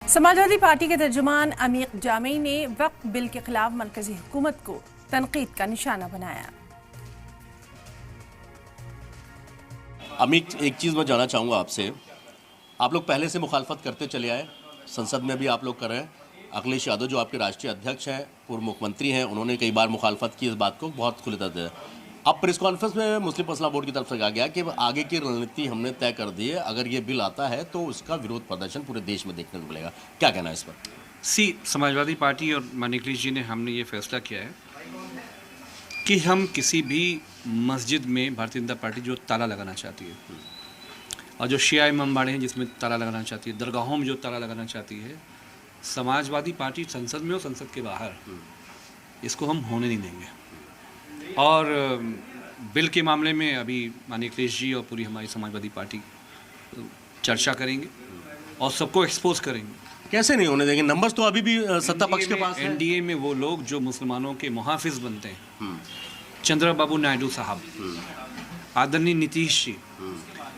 Samajwadi party के तर्जुमान अमीक जामी ने वक्फ bill के खिलाफ मरकजी हुकूमत को तनकीद का निशाना बनाया। अमीक, एक चीज़ मैं जानना चाहूँगा आपसे, आप लोग पहले से मुखालफत करते चले आए, संसद में भी आप लोग कर रहे हैं। अखिलेश यादव जो आपके राष्ट्रीय अध्यक्ष हैं, पूर्व मुख्यमंत्री हैं, उन्होंने कई बार मुखालफत की इस बात को, बहुत खुले तौर से। अब प्रेस कॉन्फ्रेंस में मुस्लिम मसला बोर्ड की तरफ से कहा गया कि आगे की रणनीति हमने तय कर दी है, अगर ये बिल आता है तो उसका विरोध प्रदर्शन पूरे देश में देखने को मिलेगा। क्या कहना है इस पर? समाजवादी पार्टी और मानिक अखिलेश जी ने हमने ये फैसला किया है कि हम किसी भी मस्जिद में भारतीय जनता पार्टी जो ताला लगाना चाहती है और जो शिया इमाम बाड़े हैं जिसमें ताला लगाना चाहती है, दरगाहों में जो ताला लगाना चाहती है, समाजवादी पार्टी संसद में और संसद के बाहर इसको हम होने नहीं देंगे। और बिल के मामले में अभी मानिक अखिलेश जी और पूरी हमारी समाजवादी पार्टी चर्चा करेंगे और सबको एक्सपोज करेंगे। कैसे नहीं होने देंगे? नंबर्स तो अभी भी सत्ता पक्ष के पास है। एनडीए में वो लोग जो मुसलमानों के मुहाफिज बनते हैं, चंद्रबाबू नायडू साहब, आदरणीय नीतीश जी,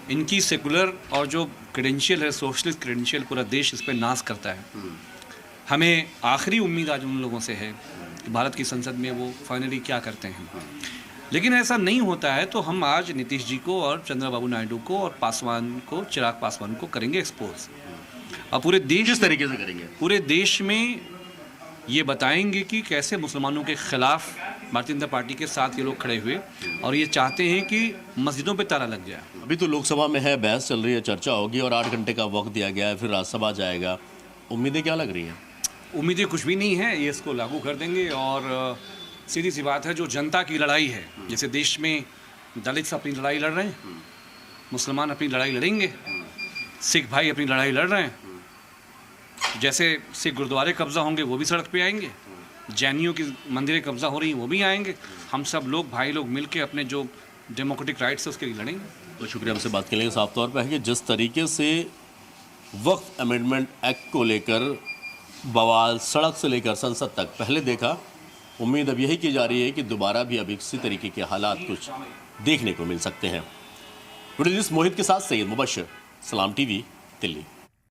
इनकी सेकुलर और जो क्रेडेंशियल है, सोशलिस्ट क्रेडेंशियल, पूरा देश इस पर नाज करता है। हमें आखिरी उम्मीद आज उन लोगों से है कि भारत की संसद में वो फाइनली क्या करते हैं। लेकिन ऐसा नहीं होता है तो हम आज नीतीश जी को और चंद्रबाबू नायडू को और पासवान को, चिराग पासवान को करेंगे एक्सपोज। और पूरे देश, किस तरीके से करेंगे? पूरे देश में ये बताएंगे कि कैसे मुसलमानों के खिलाफ भारतीय जनता पार्टी के साथ ये लोग खड़े हुए और ये चाहते हैं कि मस्जिदों पे ताला लग जाए। अभी तो लोकसभा में है, बहस चल रही है, चर्चा होगी और 8 घंटे का वक्त दिया गया है, फिर राज्यसभा जाएगा। उम्मीदें क्या लग रही हैं? उम्मीदें कुछ भी नहीं है, ये इसको लागू कर देंगे। और सीधी सी बात है, जो जनता की लड़ाई है, जैसे देश में दलित अपनी लड़ाई लड़ रहे हैं, मुसलमान अपनी लड़ाई लड़ेंगे, सिख भाई अपनी लड़ाई लड़ रहे हैं, जैसे सिख गुरुद्वारे कब्जा होंगे वो भी सड़क पे आएंगे, जैनियों की मंदिरें कब्जा हो रही हैं वो भी आएंगे। हम सब लोग भाई लोग मिलके अपने जो डेमोक्रेटिक राइट्स है उसके लिए लड़ेंगे। तो शुक्रिया, हमसे बात करने के साफ तौर पर है कि जिस तरीके से वक्फ अमेंडमेंट एक्ट को लेकर बवाल सड़क से लेकर संसद तक पहले देखा, उम्मीद अब यही की जा रही है कि दोबारा भी अब इसी तरीके के हालात कुछ देखने को मिल सकते हैं। जर्नलिस्ट मोहित के साथ सैयद मुबशर, सलाम टीवी, दिल्ली।